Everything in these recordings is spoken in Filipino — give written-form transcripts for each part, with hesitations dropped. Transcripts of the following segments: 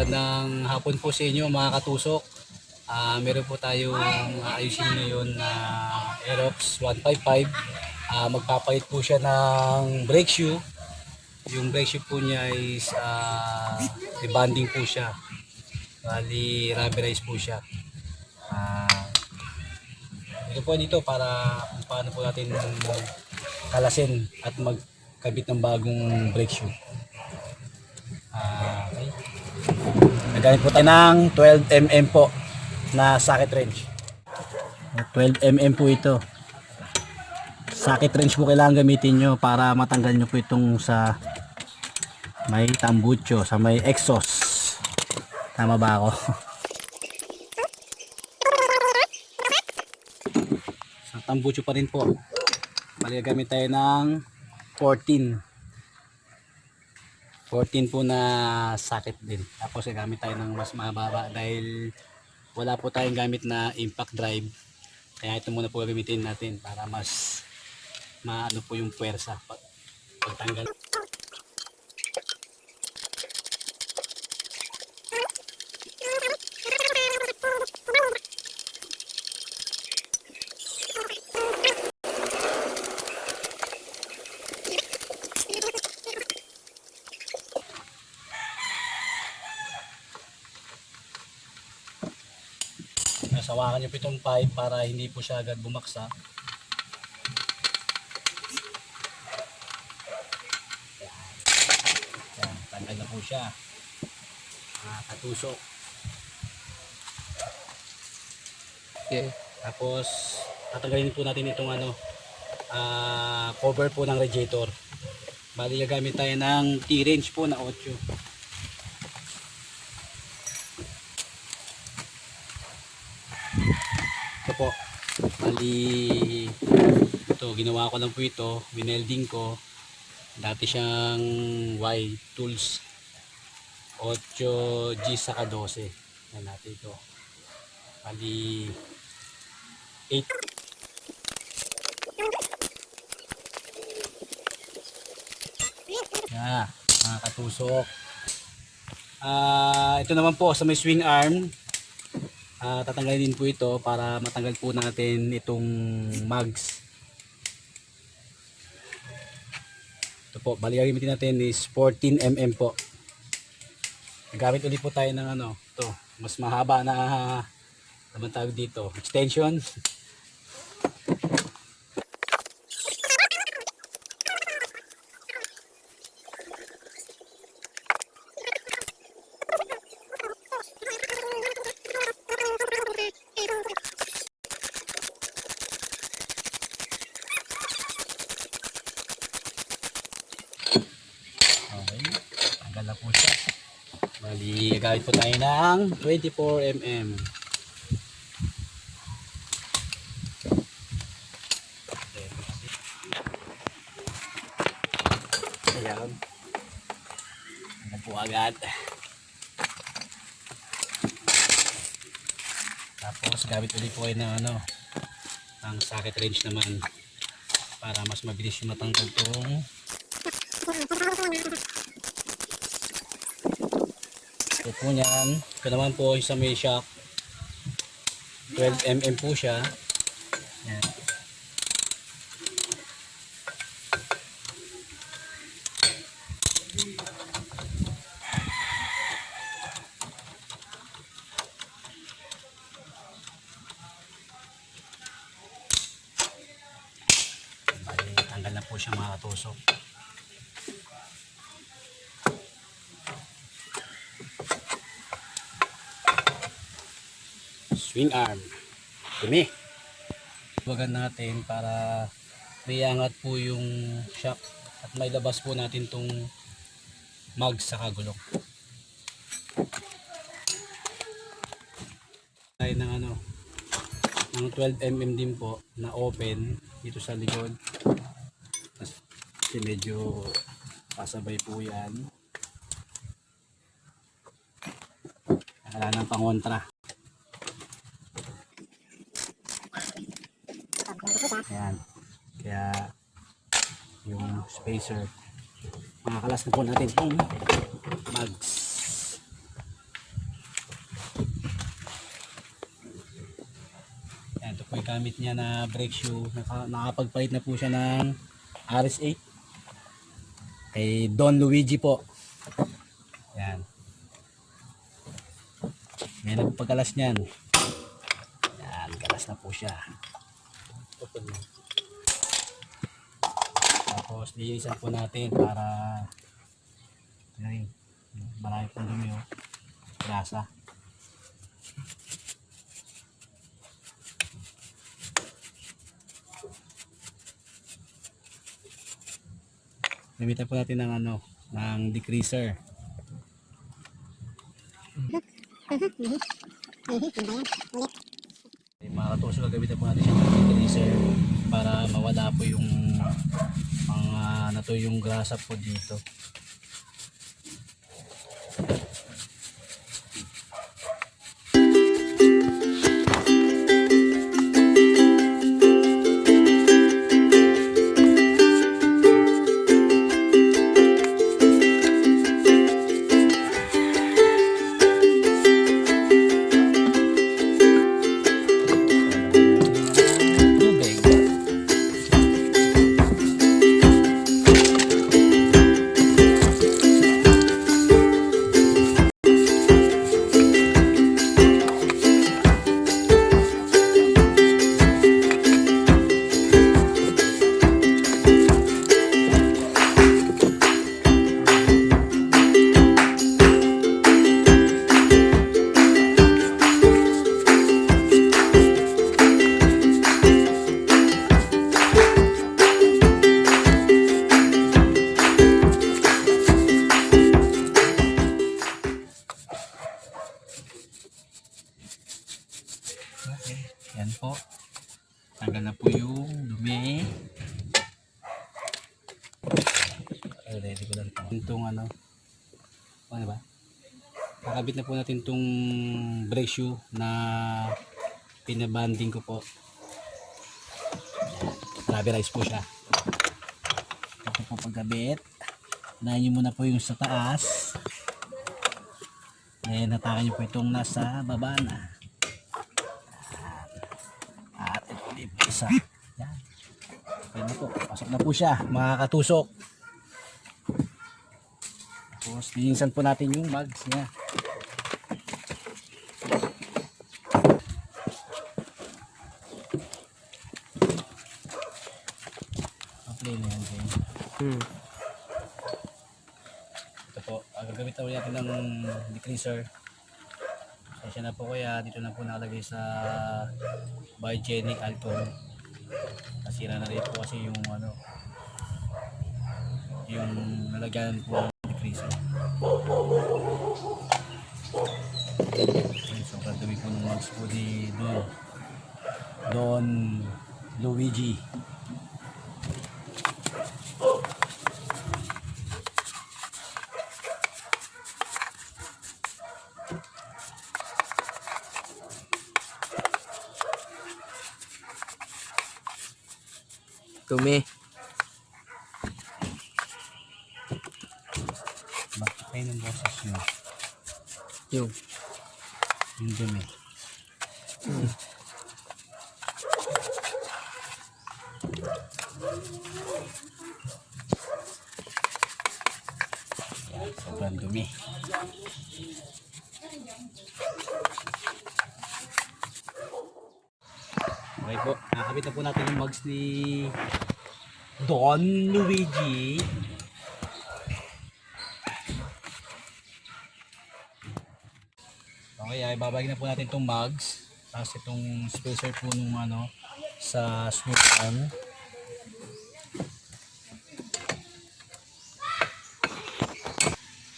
Magandang hapon po sa inyo mga katusok. Meron po tayong ayusin ngayon na Aerox 155. Magpapalit po siya ng brake shoe. Yung brake shoe po niya is rebonding po siya. Bali rubberize po siya. Ito po dito para kung paano po natin kalasin at magkabit ng bagong brake shoe. Okay. Nagamit po tayo ng 12mm po na socket wrench. 12mm po ito. Socket wrench po kailangan gamitin nyo para matanggal nyo po itong sa may tambucho, sa may exhaust. Tama ba ako? Sa tambucho pa rin po. Bali gamit tayo ng 14 po na socket din. Tapos gamit tayo ng mas mababa dahil wala po tayong gamit na impact drive. Kaya ito muna po gagamitin natin para mas maano po yung puwersa pagtanggal. Sawakan nyo po itong pipe para hindi po siya agad bumaksa. Yan, tanggal na po siya. Katusok. Okay. Tapos tatanggalin po natin itong cover po ng radiator. Bali gagamit tayo ng T-wrench po na 8. Ito po, bali ito, ginawa ko lang po ito, winelding ko. Dati siyang Y tools 8G saka 12. Yan natin ito, bali 8. Yan, mga katusok. Ito naman po sa may swing arm, tatanggalin din po ito para matanggal po natin itong mags. Ito po, bali gamitin natin is 14mm po. Gamit ulit po tayo ng ito, mas mahaba na naman tawag dito, extension. Tanggal na po siya. Bali, gamit po tayo ng 24mm. Ayan. Tanggal po agad. Tapos, gamit ulit po kayo ng ang socket wrench naman para mas mabilis yung matanggal itong ito po niyan. Ito naman po sa may shock, 12mm po siya. Yan. Tanggal na po siya mga katusok. Swing arm, dumi. Iwagan natin para mayangat po yung shock at may labas po natin tong mag sa kagulong. Tayo ng ng 12mm din po na open dito sa likod. Kasi medyo pasabay po yan. Wala nang pangontra. Ayan. Kaya yung spacer, makakalas na po natin itong mags. gamit niya na brake shoe. Nakapagpalit na po siya ng RS8 kay Don Luigi po. Yan. Yan ang pagkalas niyan. Yan, kalas na po siya. Tapos linisan po natin para marami pong dumi o grasa. Gamitan po natin ng ng degreaser. Mga katusok, gamitan po natin siya ng degreaser para mawala po yung mga yung grasa po dito. Okay, yan po. Tanggal na po yung dumi. Ready ko lang ito. Itong ano ba? Kakabit na po natin itong brake shoe na pinabanding ko po. Rubberized po siya. Ito po pagkabit. Unahin nyo muna po yung sa taas. Then hatakan nyo po itong nasa baba na. At ito din po isa. Yan. Okay na po. Pasok na po siya mga katusok. Tapos linisan po natin yung mags niya. Okay na yan din. Ito po. Gagamit na natin ng degreaser. Kasi na po kaya dito na po nakalagay sa biogenic alcohol. Nasira na rin po kasi yung yung nalagyan po ng degreaser. Sobrang dumi po ng mags po di Don Luigi. Dumi. Bakit kayo ng boses nyo? Yung. Yung dumi. Yan, sobrang dumi. Okay po, nakakabit na po natin yung mugs ni Don Luigi. Okay, ay babagin na po natin itong mugs. Tapos itong spacer po nung sa smooth arm.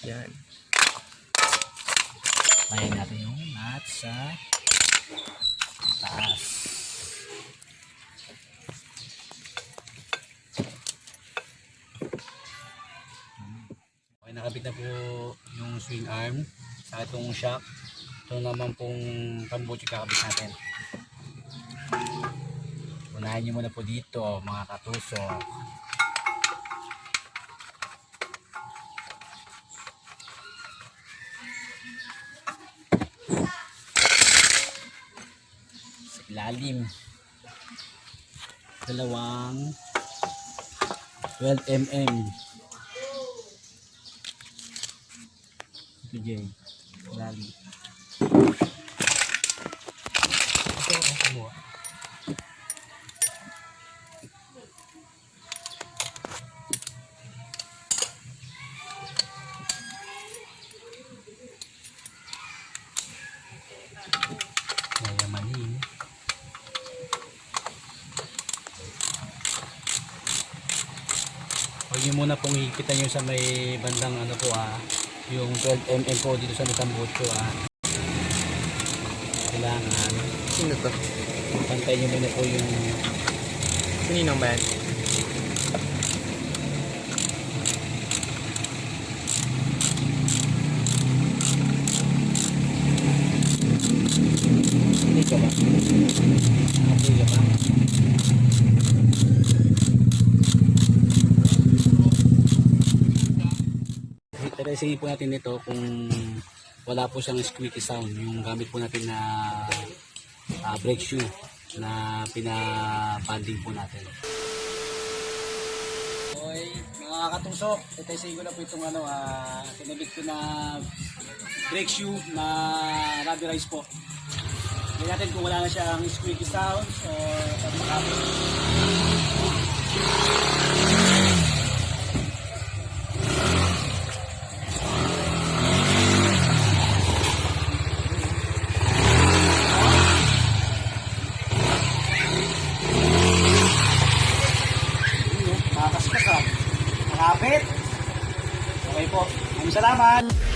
Yan. Layan natin yung nut sa taas. Okay, nakabit na po yung swing arm sa itong shock. Ito naman pong tambuchi kakabit natin. Unahin nyo muna po dito mga katusok. Sa ilalim. Dalawang 12mm. Ito Jay. Lali. Ito mo. Yayamanin. Huwag nyo muna pong hikitan yung sa may bandang ano po yung 12mm po dito sa Mitambot ko kailangan Sino to? pantay nyo muna po yung Sininong ba yan? hindi ka ba? Okay ka ba? Sige po natin ito kung wala po siyang squeaky sound yung gamit po natin na brake shoe na pinabanding po natin. Okay, mga katusok, ito ko na po itong kinabit ko na brake shoe na rubberized po. Tingnan natin kung wala na siyang squeaky sounds or pagmakapit. Makakasikasan. Nakapit. Okay po. Maraming salamat.